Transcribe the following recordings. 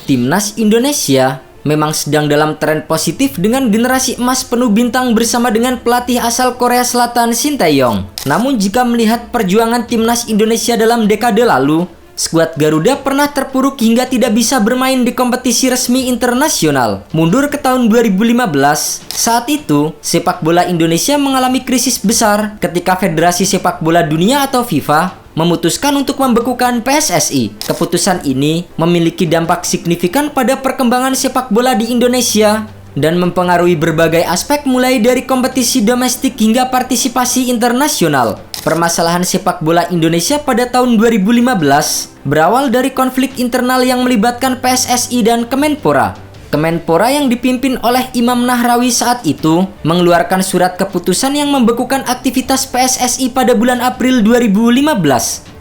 Timnas Indonesia memang sedang dalam tren positif dengan generasi emas penuh bintang bersama dengan pelatih asal Korea Selatan Shin Tae-yong. Namun jika melihat perjuangan Timnas Indonesia dalam dekade lalu, skuad Garuda pernah terpuruk hingga tidak bisa bermain di kompetisi resmi internasional. Mundur ke tahun 2015, saat itu sepak bola Indonesia mengalami krisis besar ketika Federasi Sepak Bola Dunia atau FIFA memutuskan untuk membekukan PSSI. Keputusan ini memiliki dampak signifikan pada perkembangan sepak bola di Indonesia dan mempengaruhi berbagai aspek mulai dari kompetisi domestik hingga partisipasi internasional. Permasalahan sepak bola Indonesia pada tahun 2015 berawal dari konflik internal yang melibatkan PSSI dan Kemenpora. Kemenpora yang dipimpin oleh Imam Nahrawi saat itu mengeluarkan surat keputusan yang membekukan aktivitas PSSI pada bulan April 2015.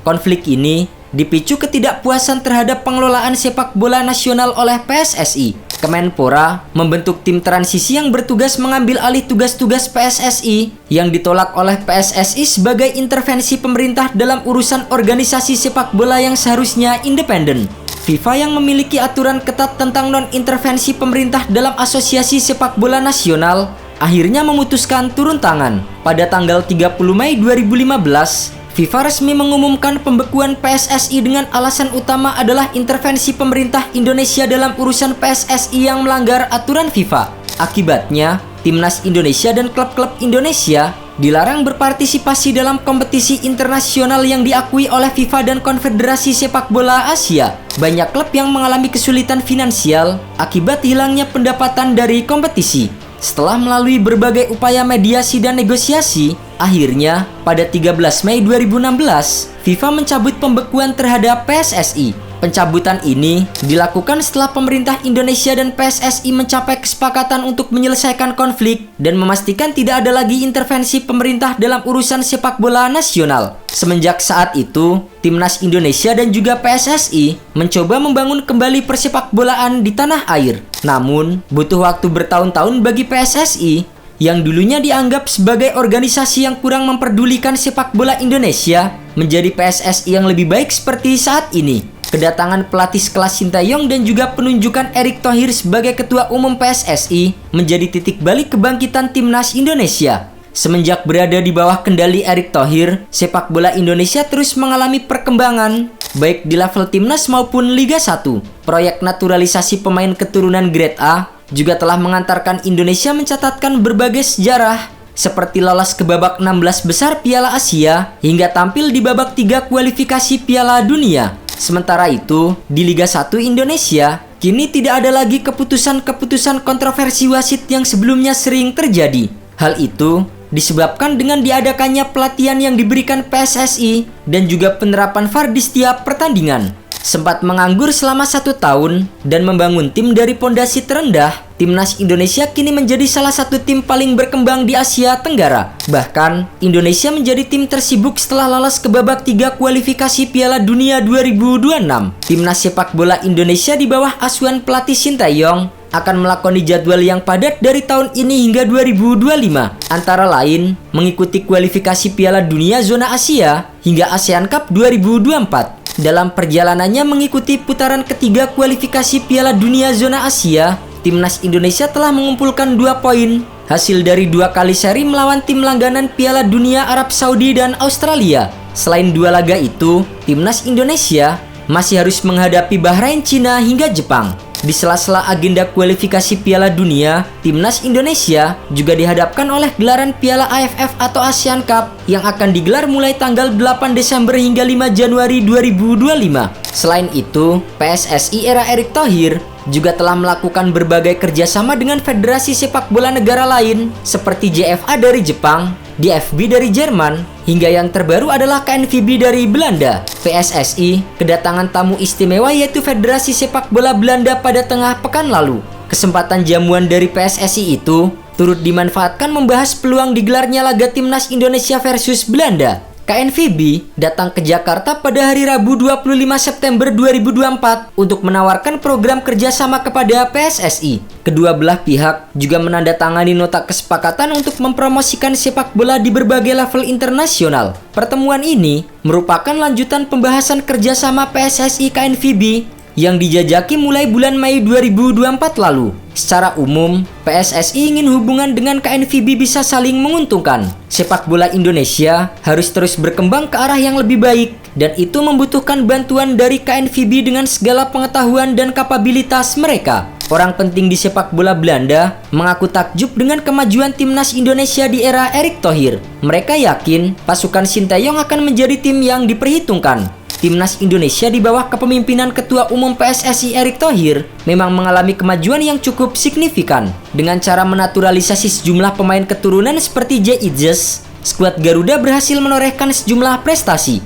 Konflik ini dipicu ketidakpuasan terhadap pengelolaan sepak bola nasional oleh PSSI. Kemenpora membentuk tim transisi yang bertugas mengambil alih tugas-tugas PSSI yang ditolak oleh PSSI sebagai intervensi pemerintah dalam urusan organisasi sepak bola yang seharusnya independen. FIFA yang memiliki aturan ketat tentang non-intervensi pemerintah dalam asosiasi sepak bola nasional akhirnya memutuskan turun tangan. Pada tanggal 30 Mei 2015, FIFA resmi mengumumkan pembekuan PSSI dengan alasan utama adalah intervensi pemerintah Indonesia dalam urusan PSSI yang melanggar aturan FIFA. Akibatnya, Timnas Indonesia dan klub-klub Indonesia dilarang berpartisipasi dalam kompetisi internasional yang diakui oleh FIFA dan Konfederasi Sepak Bola Asia. Banyak klub yang mengalami kesulitan finansial akibat hilangnya pendapatan dari kompetisi. Setelah melalui berbagai upaya mediasi dan negosiasi, akhirnya pada 13 Mei 2016, FIFA mencabut pembekuan terhadap PSSI. Pencabutan ini dilakukan setelah pemerintah Indonesia dan PSSI mencapai kesepakatan untuk menyelesaikan konflik dan memastikan tidak ada lagi intervensi pemerintah dalam urusan sepak bola nasional. Semenjak saat itu, Timnas Indonesia dan juga PSSI mencoba membangun kembali persepak bolaan di tanah air. Namun, butuh waktu bertahun-tahun bagi PSSI yang dulunya dianggap sebagai organisasi yang kurang memperdulikan sepak bola Indonesia menjadi PSSI yang lebih baik seperti saat ini. Kedatangan pelatih sekelas Shin Tae-yong dan juga penunjukan Erick Thohir sebagai Ketua Umum PSSI menjadi titik balik kebangkitan Timnas Indonesia. Semenjak berada di bawah kendali Erick Thohir, sepak bola Indonesia terus mengalami perkembangan, baik di level Timnas maupun Liga 1. Proyek naturalisasi pemain keturunan Grade A juga telah mengantarkan Indonesia mencatatkan berbagai sejarah, seperti lolos ke babak 16 besar Piala Asia hingga tampil di babak 3 kualifikasi Piala Dunia. Sementara itu, di Liga 1 Indonesia, kini tidak ada lagi keputusan-keputusan kontroversi wasit yang sebelumnya sering terjadi. Hal itu disebabkan dengan diadakannya pelatihan yang diberikan PSSI dan juga penerapan VAR di setiap pertandingan. Sempat menganggur selama 1 tahun dan membangun tim dari pondasi terendah, Timnas Indonesia kini menjadi salah satu tim paling berkembang di Asia Tenggara. Bahkan, Indonesia menjadi tim tersibuk setelah lolos ke babak 3 kualifikasi Piala Dunia 2026. Timnas sepak bola Indonesia di bawah asuhan pelatih Shin Tae-yong akan melakoni jadwal yang padat dari tahun ini hingga 2025. Antara lain, mengikuti kualifikasi Piala Dunia Zona Asia hingga ASEAN Cup 2024. Dalam perjalanannya mengikuti putaran ketiga kualifikasi Piala Dunia Zona Asia, Timnas Indonesia telah mengumpulkan 2 poin hasil dari 2 kali seri melawan tim langganan Piala Dunia Arab Saudi dan Australia. Selain 2 laga itu, Timnas Indonesia masih harus menghadapi Bahrain, Cina hingga Jepang. Di sela-sela agenda kualifikasi Piala Dunia, Timnas Indonesia juga dihadapkan oleh gelaran Piala AFF atau ASEAN Cup yang akan digelar mulai tanggal 8 Desember hingga 5 Januari 2025. Selain itu, PSSI era Erick Thohir juga telah melakukan berbagai kerjasama dengan federasi sepak bola negara lain seperti JFA dari Jepang, DFB dari Jerman, hingga yang terbaru adalah KNVB dari Belanda. PSSI kedatangan tamu istimewa yaitu Federasi Sepak Bola Belanda pada tengah pekan lalu. Kesempatan jamuan dari PSSI itu turut dimanfaatkan membahas peluang digelarnya laga Timnas Indonesia versus Belanda. KNVB datang ke Jakarta pada hari Rabu 25 September 2024 untuk menawarkan program kerjasama kepada PSSI. Kedua belah pihak juga menandatangani nota kesepakatan untuk mempromosikan sepak bola di berbagai level internasional. Pertemuan ini merupakan lanjutan pembahasan kerjasama PSSI KNVB yang dijajaki mulai bulan Mei 2024 lalu. Secara umum, PSSI ingin hubungan dengan KNVB bisa saling menguntungkan. Sepak bola Indonesia harus terus berkembang ke arah yang lebih baik, dan itu membutuhkan bantuan dari KNVB dengan segala pengetahuan dan kapabilitas mereka. Orang penting di sepak bola Belanda mengaku takjub dengan kemajuan timnas Indonesia di era Erick Thohir. Mereka yakin pasukan Sinteyong akan menjadi tim yang diperhitungkan. Timnas Indonesia di bawah kepemimpinan Ketua Umum PSSI Erick Thohir memang mengalami kemajuan yang cukup signifikan. Dengan cara menaturalisasi sejumlah pemain keturunan seperti Jay Ijes, skuad Garuda berhasil menorehkan sejumlah prestasi.